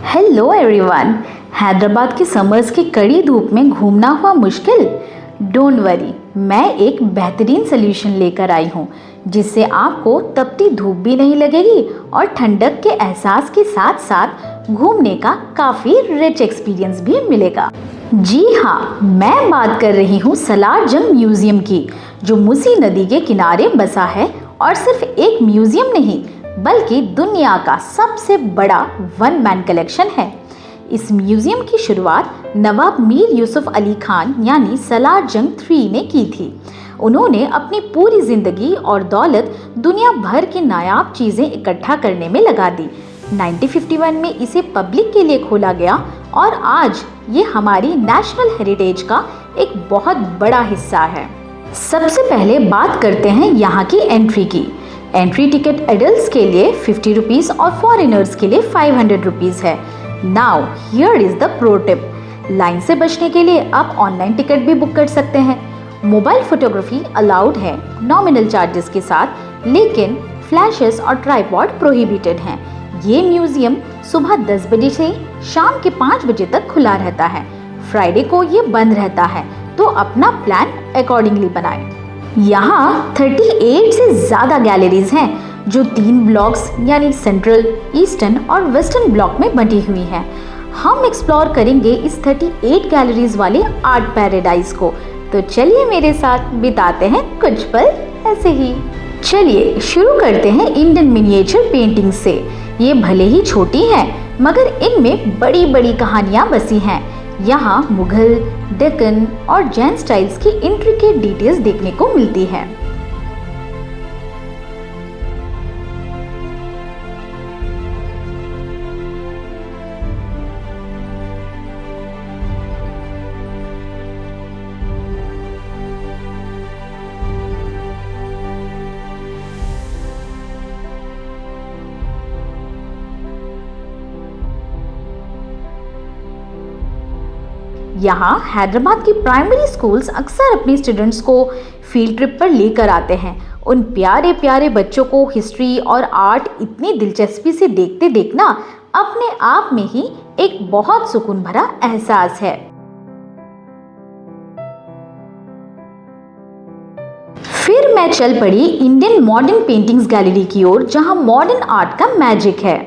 Hello everyone. Hyderabad के summers की कड़ी धूप में घूमना हुआ मुश्किल? डोंट वरी, मैं एक बेहतरीन सोल्यूशन लेकर आई हूँ जिससे आपको तपती धूप भी नहीं लगेगी और ठंडक के एहसास के साथ साथ घूमने का काफ़ी रिच एक्सपीरियंस भी मिलेगा। जी हाँ, मैं बात कर रही हूँ सलार जंग म्यूजियम की, जो मूसी नदी के किनारे बसा है और सिर्फ एक म्यूजियम नहीं बल्कि दुनिया का सबसे बड़ा वन मैन कलेक्शन है। इस म्यूजियम की शुरुआत नवाब मीर यूसुफ अली खान यानी सलार जंग 3 ने की थी। उन्होंने अपनी पूरी जिंदगी और दौलत दुनिया भर की नायाब चीज़ें इकट्ठा करने में लगा दी। 1951 में इसे पब्लिक के लिए खोला गया और आज ये हमारी नेशनल हेरिटेज का एक बहुत बड़ा हिस्सा है। सबसे पहले बात करते हैं यहाँ की एंट्री की। एंट्री टिकट एडल्ट्स के लिए 50 रुपीज़ और फॉरेनर्स के लिए 500 रुपीज़ है। Now here is the pro tip. Line से बचने के लिए आप ऑनलाइन टिकट भी बुक कर सकते हैं। मोबाइल फोटोग्राफी अलाउड है नॉमिनल चार्जेस के साथ, लेकिन फ्लैशेस और ट्राइपॉड प्रोहिबिटेड हैं। ये म्यूजियम सुबह 10 बजे से शाम के 5 बजे तक खुला रहता है। फ्राइडे को ये बंद रहता है, तो अपना प्लान अकॉर्डिंगली बनाएं। यहाँ 38 से ज़्यादा गैलरीज हैं जो 3 ब्लॉक्स यानी सेंट्रल, ईस्टर्न और वेस्टर्न ब्लॉक में बटी हुई हैं। हम एक्सप्लोर करेंगे इस 38 गैलरीज वाले आर्ट पैराडाइज को। तो चलिए मेरे साथ बिताते हैं कुछ पल ऐसे ही। चलिए शुरू करते हैं इंडियन मिनिएचर पेंटिंग से। ये भले ही छोटी हैं मगर इनमें बड़ी बड़ी कहानियाँ बसी हैं। यहाँ मुगल, डेक्कन और जैन स्टाइल्स की इंट्रिकेट डिटेल्स देखने को मिलती है। यहाँ हैदराबाद की प्राइमरी स्कूल्स अक्सर अपने स्टूडेंट्स को फील्ड ट्रिप पर लेकर आते हैं। उन प्यारे प्यारे बच्चों को हिस्ट्री और आर्ट इतनी दिलचस्पी से देखते देखना अपने आप में ही एक बहुत सुकून भरा एहसास है। फिर मैं चल पड़ी इंडियन मॉडर्न पेंटिंग्स गैलरी की ओर, जहां मॉडर्न आर्ट का मैजिक है।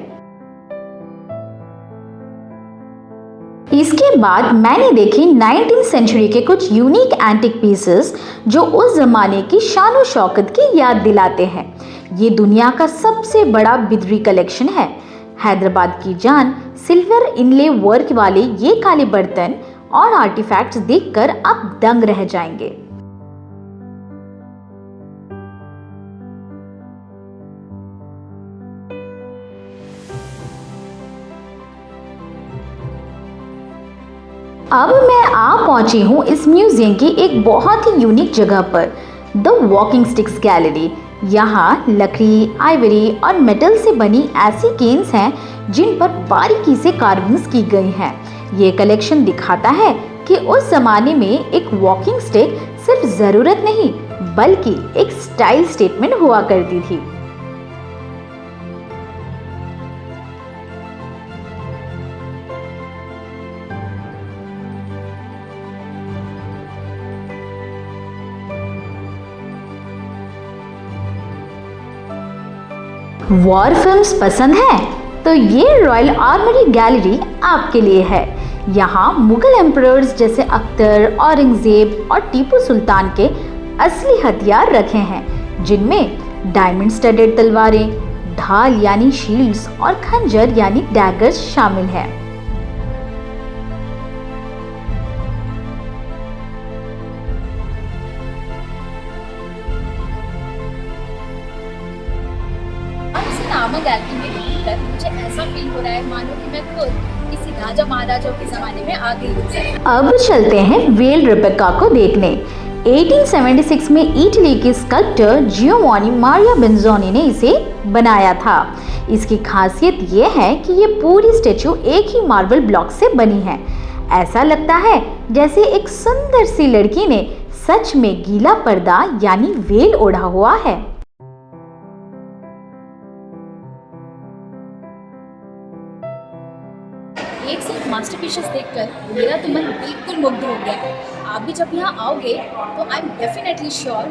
इसके बाद मैंने देखी 19th सेंचुरी के कुछ यूनिक एंटिक पीसेस जो उस जमाने की शान शौकत की याद दिलाते हैं। ये दुनिया का सबसे बड़ा बिदरी कलेक्शन है। हैदराबाद की जान सिल्वर इनले वर्क वाले ये काले बर्तन और आर्टिफैक्ट्स देखकर आप दंग रह जाएंगे। अब मैं पहुंची हूँ इस म्यूजियम की एक बहुत ही यूनिक जगह पर, द वॉकिंग स्टिक्स गैलरी। यहाँ लकड़ी, आइवरी और मेटल से बनी ऐसी केन्स हैं जिन पर बारीकी से कार्विंग्स की गई हैं। ये कलेक्शन दिखाता है कि उस जमाने में एक वॉकिंग स्टिक सिर्फ ज़रूरत नहीं बल्कि एक स्टाइल स्टेटमेंट हुआ करती थी। वॉर फिल्म्स पसंद है तो ये रॉयल आर्मरी गैलरी आपके लिए है। यहाँ मुगल एम्परर्स जैसे अख्तर, औरंगजेब और टीपू सुल्तान के असली हथियार रखे हैं, जिनमें डायमंड स्टडेड तलवारें, ढाल यानी शील्ड्स और खंजर यानी डैगर्स शामिल हैं। गैलरी में देखकर मुझे ऐसा फील हो रहा है मानो कि मैं खुद किसी राजा महाराजाओं के जमाने में आ गई हूँ। अब चलते हैं वेल रेबेका को देखने। 1876 में इटली के स्कल्प्टर जियोवानी मारिया बेंजोनी ने इसे बनाया था। इसकी खासियत यह है कि ये पूरी स्टेचू एक ही मार्बल ब्लॉक से बनी है। ऐसा लगता है जैसे एक सुंदर सी लड़की ने सच में गीला पर्दा यानी वेल ओढ़ा हुआ है। एक से एक मास्टरपीसेस देखकर मेरा तो मन बिल्कुल मुग्ध हो गया है। आप भी जब यहाँ आओगे तो आई एम डेफिनेटली श्योर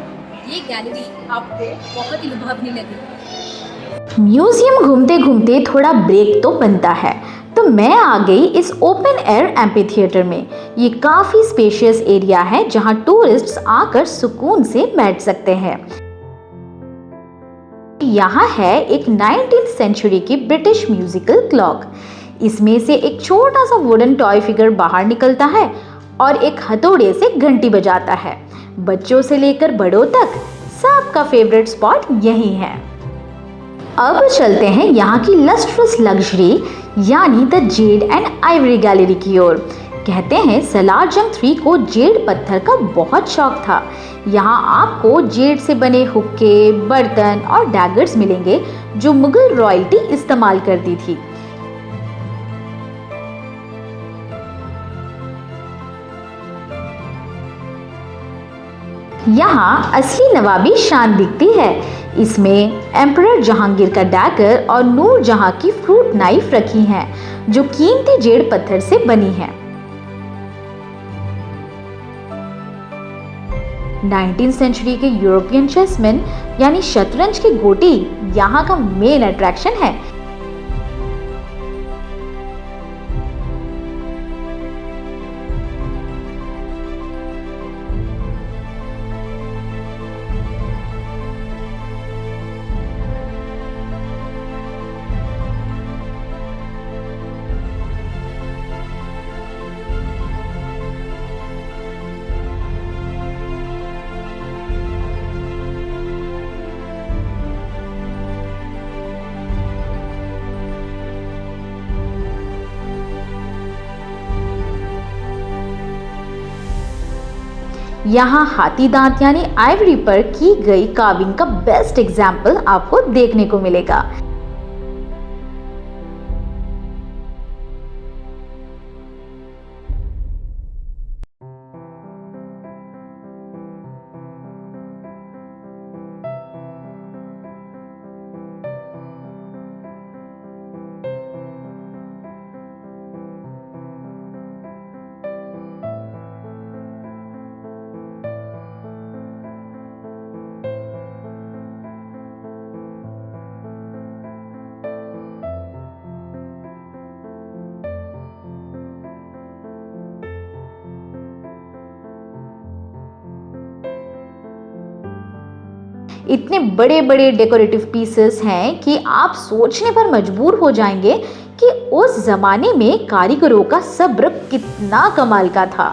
ये गैलरी आपको बहुत ही लुभावनी लगेगी। म्यूजियम घूमते घूमते थोड़ा ब्रेक तो बनता है, तो मैं आ गई इस ओपन एयर एम्पी थिएटर में। ये काफ़ी स्पेशियस एरिया है जहाँ टूरिस्ट्स आकर सुकून से बैठ सकते हैं। यहाँ है एक 19th सेंचुरी की ब्रिटिश म्यूजिकल क्लॉक। इसमें से एक छोटा सा वुडन टॉय फिगर बाहर निकलता है और एक हथौड़े से घंटी बजाता है। बच्चों से लेकर बड़ों तक सबका फेवरेट स्पॉट यही है। अब चलते हैं यहाँ की लस्ट्रस लग्जरी यानी the Z and Ivory gallery की ओर। कहते हैं सलार जंग 3 को जेड पत्थर का बहुत शौक था। यहाँ आपको जेड से बने हुक्के, बर्तन और डैगर्स मिलेंगे जो मुगल रॉयल्टी इस्तेमाल करती थी। यहाँ असली नवाबी शान दिखती है। इसमें एम्परर जहांगीर का डैगर और नूर जहां की फ्रूट नाइफ रखी हैं जो कीमती जेड पत्थर से बनी है। 19th सेंचुरी के यूरोपियन चेसमैन यानी शतरंज की गोटी यहाँ का मेन अट्रैक्शन है। यहाँ हाथी दांत यानी आइवरी पर की गई कार्विंग का बेस्ट एग्जाम्पल आपको देखने को मिलेगा। इतने बड़े बड़े डेकोरेटिव पीसेस हैं कि आप सोचने पर मजबूर हो जाएंगे कि उस जमाने में कारीगरों का सब्र कितना कमाल का था।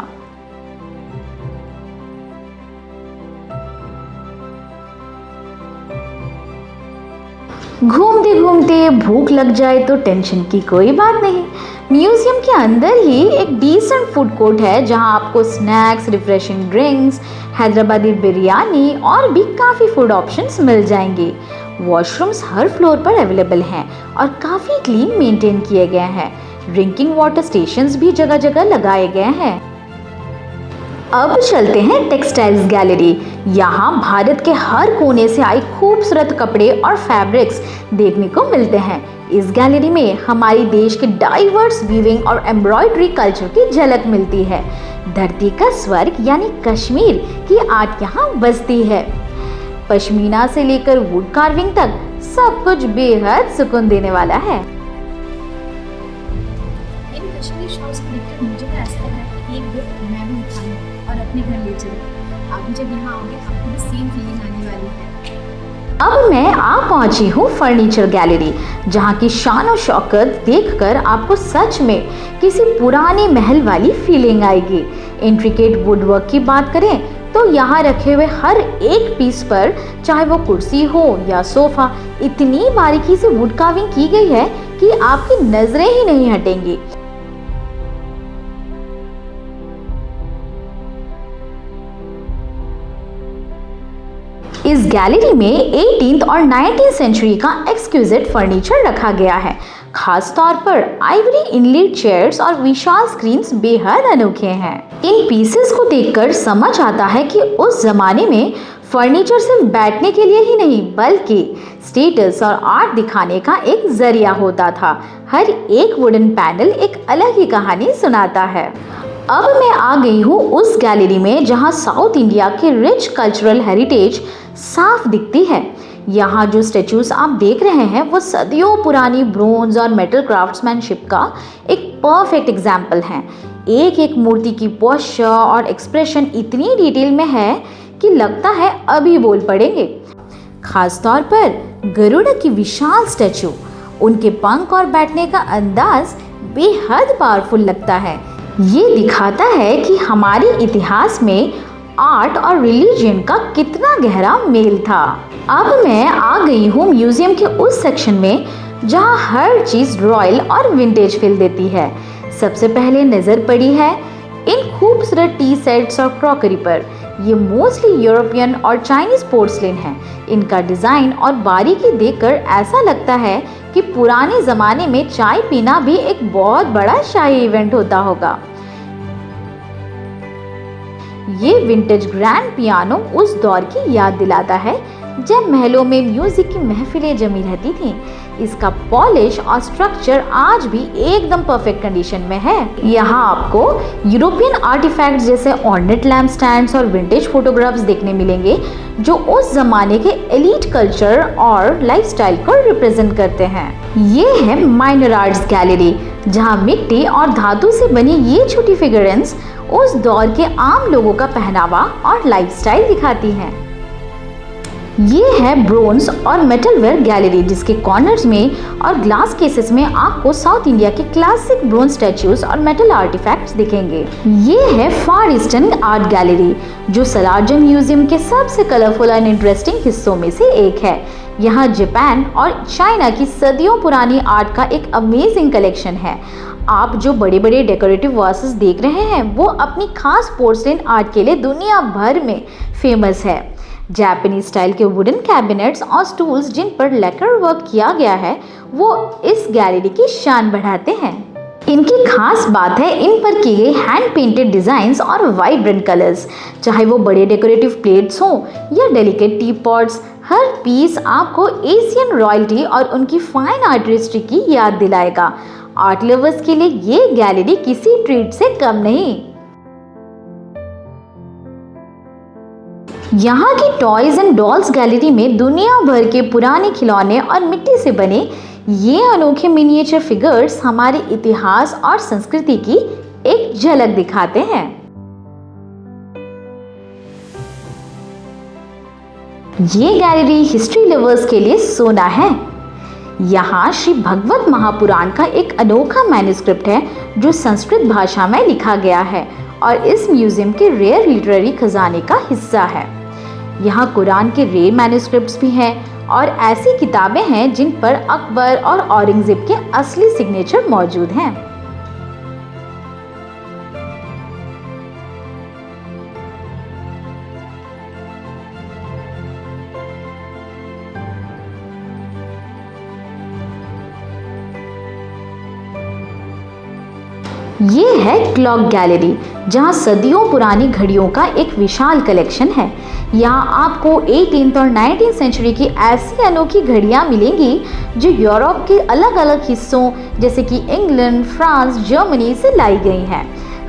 घूमते घूमते भूख लग जाए तो टेंशन की कोई बात नहीं। म्यूजियम के अंदर ही एक डिसेंट फूड कोर्ट है जहां आपको snacks, refreshing drinks, Hyderabadi biryani और भी काफ़ी फूड ऑप्शंस मिल जाएंगे। वॉशरूम्स हर फ्लोर पर अवेलेबल हैं और काफ़ी क्लीन मेंटेन किए गए हैं। ड्रिंकिंग वाटर स्टेशंस भी जगह जगह लगाए गए हैं। अब चलते हैं टेक्सटाइल्स गैलरी। यहाँ भारत के हर कोने से आए खूबसूरत कपड़े और फैब्रिक्स देखने को मिलते हैं। इस गैलरी में हमारी देश के डाइवर्स वीविंग और एम्ब्रॉयडरी कल्चर की झलक मिलती है। धरती का स्वर्ग यानी कश्मीर की आर्ट यहाँ बसती है। पश्मीना से लेकर वुड कार्विंग तक सब कुछ बेहद सुकून देने वाला है। इन कश्मीरी शॉल्स को देखकर मुझे तो ऐसा लग रहा है कि एक गिफ्ट मैं भी उठाऊं और अपने घर ले चलूं। आप भी जब यहाँ आओगे आपको भी सेम फीलिंग आने वाली है। अब मैं आ पहुंची हूँ फर्नीचर गैलरी, जहाँ की शान और शौकत देखकर आपको सच में किसी पुराने महल वाली फीलिंग आएगी। इंट्रिकेट वुडवर्क की बात करें तो यहाँ रखे हुए हर एक पीस पर, चाहे वो कुर्सी हो या सोफा, इतनी बारीकी से वुड कार्विंग की गई है कि आपकी नजरें ही नहीं हटेंगी। इस गैलरी में 18th और 19th सेंचुरी का एक्सक्यूजिट फर्नीचर रखा गया है। खास तौर पर आइवरी इनलेट चेयर्स और विशाल स्क्रीन्स बेहद अनोखे हैं। इन पीसेस को देखकर समझ आता है कि उस जमाने में फर्नीचर सिर्फ बैठने के लिए ही नहीं बल्कि स्टेटस और आर्ट दिखाने का एक जरिया होता था। हर एक वुडन पैनल एक अलग ही कहानी सुनाता है। अब मैं आ गई हूँ उस गैलरी में जहाँ साउथ इंडिया की रिच कल्चरल हेरिटेज साफ दिखती है। यहाँ जो स्टेचूज आप देख रहे हैं वो सदियों पुरानी ब्रोंज और मेटल क्राफ्ट्समैनशिप का एक परफेक्ट एग्जाम्पल है। एक एक मूर्ति की पोस्चर और एक्सप्रेशन इतनी डिटेल में है कि लगता है अभी बोल पड़ेंगे। खासतौर पर गरुड़ की विशाल स्टैचू, उनके पंख और बैठने का अंदाज बेहद पावरफुल लगता है। ये दिखाता है कि हमारे इतिहास में आर्ट और रिलीजन का कितना गहरा मेल था। अब मैं आ गई हूँ म्यूजियम के उस सेक्शन में जहाँ हर चीज़ रॉयल और विंटेज फील देती है। सबसे पहले नज़र पड़ी है इन खूबसूरत टी सेट्स और क्रॉकरी पर। ये मोस्टली यूरोपियन और चाइनीज पोर्सलिन है। इनका डिज़ाइन और बारीकी देखकर ऐसा लगता है कि पुराने ज़माने में चाय पीना भी एक बहुत बड़ा शाही इवेंट होता होगा। ये विंटेज ग्रैंड पियानो उस दौर की याद दिलाता है जब महलों में म्यूजिक की महफिलें जमी रहती थीं। इसका पॉलिश और स्ट्रक्चर आज भी एकदम परफेक्ट कंडीशन में है। यहाँ आपको यूरोपियन आर्टिफैक्ट्स जैसे ऑर्नेट लैम्प स्टैंड्स और विंटेज फोटोग्राफ्स देखने मिलेंगे जो उस जमाने के एलीट कल्चर और लाइफस्टाइल को रिप्रेजेंट करते हैं। ये है माइनर आर्ट्स गैलरी जहाँ मिट्टी और धातु से बनी ये छोटी फिगरेंस उस दौर के आम लोगों का पहनावा और लाइफस्टाइल दिखाती हैं। ये है ब्रोंज और मेटलवेयर गैलरी जिसके कॉर्नर्स में और ग्लास केसेस में आपको साउथ इंडिया के क्लासिक ब्रोंज स्टैचूज और मेटल आर्टिफैक्ट्स दिखेंगे। ये है फार ईस्टर्न आर्ट गैलरी जो सलारजंग म्यूजियम के सबसे कलरफुल एंड इंटरेस्टिंग हिस्सों में से एक है। यहाँ जापान और चाइना की सदियों पुरानी आर्ट का एक अमेजिंग कलेक्शन है। आप जो बड़े बड़े डेकोरेटिव वासेस देख रहे हैं वो अपनी खास पोर्सलिन आर्ट के लिए दुनिया भर में फेमस है। जापानीज स्टाइल के वुडन कैबिनेट्स और स्टूल्स जिन पर लेकर वर्क किया गया है वो इस गैलरी की शान बढ़ाते हैं। इनकी खास बात है इन पर की गई हैंड पेंटेड डिजाइन्स और वाइब्रेंट कलर्स। चाहे वो बड़े डेकोरेटिव प्लेट्स हों या डेलिकेट टी पॉट्स, हर पीस आपको एशियन रॉयल्टी और उनकी फाइन आर्टिस्ट्री की याद दिलाएगा। आर्ट लवर्स के लिए ये गैलरी किसी ट्रीट से कम नहीं। यहाँ की टॉयज एंड डॉल्स गैलरी में दुनिया भर के पुराने खिलौने और मिट्टी से बने ये अनोखे मिनिएचर फिगर्स हमारे इतिहास और संस्कृति की एक झलक दिखाते हैं। ये गैलरी हिस्ट्री लवर्स के लिए सोना है। यहाँ श्री भगवत महापुराण का एक अनोखा मैन्युस्क्रिप्ट है जो संस्कृत भाषा में लिखा गया है और इस म्यूजियम के रेयर लिटरेरी खजाने का हिस्सा है। यहाँ कुरान के रेयर मैन्युस्क्रिप्ट्स भी हैं और ऐसी किताबें हैं जिन पर अकबर और औरंगजेब के असली सिग्नेचर मौजूद हैं। ये है क्लॉक गैलरी जहाँ सदियों पुरानी घड़ियों का एक विशाल कलेक्शन है। यहाँ आपको 18th और 19th सेंचुरी की ऐसी अनोखी घड़ियाँ मिलेंगी जो यूरोप के अलग अलग हिस्सों जैसे कि इंग्लैंड, फ्रांस, जर्मनी से लाई गई हैं।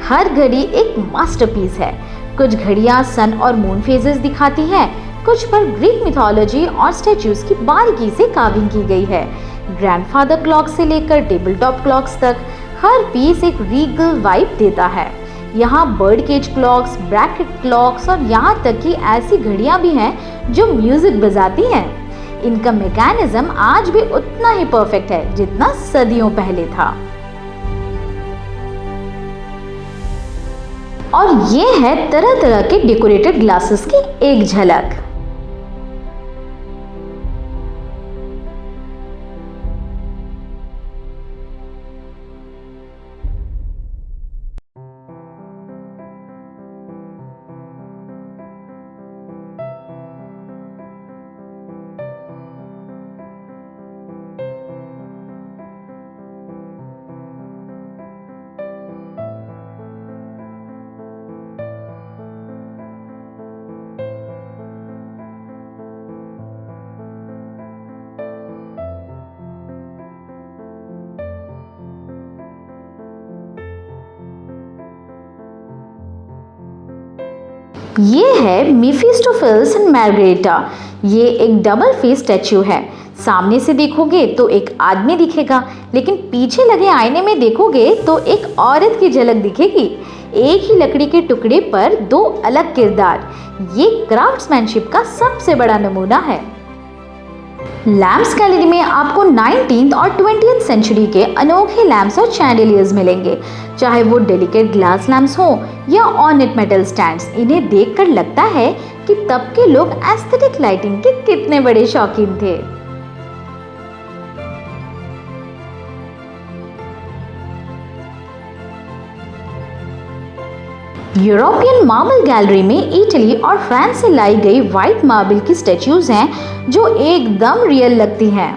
हर घड़ी एक मास्टरपीस है। कुछ घड़ियाँ सन और मून फेजेस दिखाती हैं, कुछ पर ग्रीक मिथोलॉजी और स्टैचूज की बारीकी से कार्विंग की गई है। ग्रैंडफादर क्लॉक से लेकर टेबल टॉप क्लॉक्स तक हर पीस एक रीगल वाइब देता है। यहाँ bird cage clocks, bracket clocks और यहाँ तक कि ऐसी घड़ियाँ भी हैं जो म्यूजिक बजाती हैं। इनका मैकेनिज्म आज भी उतना ही परफेक्ट है जितना सदियों पहले था। और ये है तरह तरह के डेकोरेटेड ग्लासेस की एक झलक। ये है मेफिस्टोफेल्स एंड मार्गरेटा। ये एक डबल फेस स्टैचू है। सामने से देखोगे तो एक आदमी दिखेगा, लेकिन पीछे लगे आईने में देखोगे तो एक औरत की झलक दिखेगी। एक ही लकड़ी के टुकड़े पर दो अलग किरदार, ये क्राफ्ट्समैनशिप का सबसे बड़ा नमूना है। लैम्प्स गैलरी में आपको 19th और 20th सेंचुरी के अनोखे लैम्प्स और चैंडिलियर्स मिलेंगे, चाहे वो डेलिकेट ग्लास लैम्प्स हो या ऑर्नेट मेटल स्टैंड्स। इन्हें देखकर लगता है कि तब के लोग एस्थेटिक लाइटिंग के कितने बड़े शौकीन थे। यूरोपियन मार्बल गैलरी में इटली और फ्रांस से लाई गई व्हाइट मार्बल की स्टैच्यूज हैं जो एकदम रियल लगती हैं।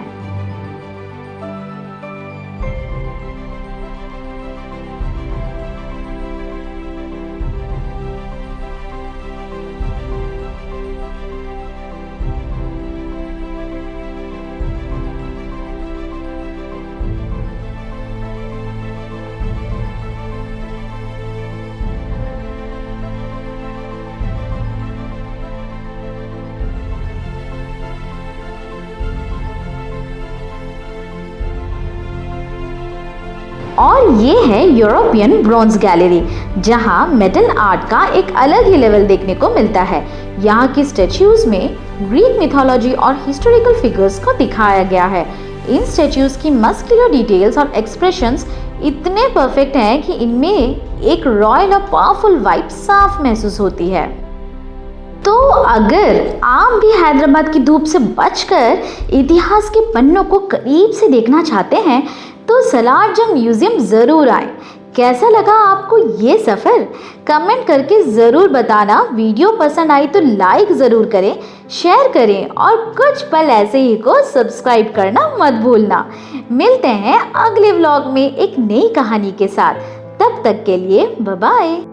और ये है यूरोपियन ब्रॉन्ज गैलरी, जहां मेटल आर्ट का एक अलग ही लेवल देखने को मिलता है। यहाँ की स्टैच्यूज में ग्रीक मिथोलॉजी और हिस्टोरिकल फिगर्स को दिखाया गया है। इन स्टैच्यूज की मस्कुलर डिटेल्स और एक्सप्रेशंस इतने परफेक्ट हैं कि इनमें एक रॉयल और पावरफुल वाइब साफ महसूस होती है। तो अगर आप भी हैदराबाद की धूप से बचकर इतिहास के पन्नों को करीब से देखना चाहते हैं तो सलारजंग म्यूजियम ज़रूर आए। कैसा लगा आपको ये सफ़र? कमेंट करके ज़रूर बताना। वीडियो पसंद आई तो लाइक ज़रूर करें, शेयर करें और कुछ पल ऐसे ही को सब्सक्राइब करना मत भूलना। मिलते हैं अगले व्लॉग में एक नई कहानी के साथ। तब तक के लिए बाय बाय।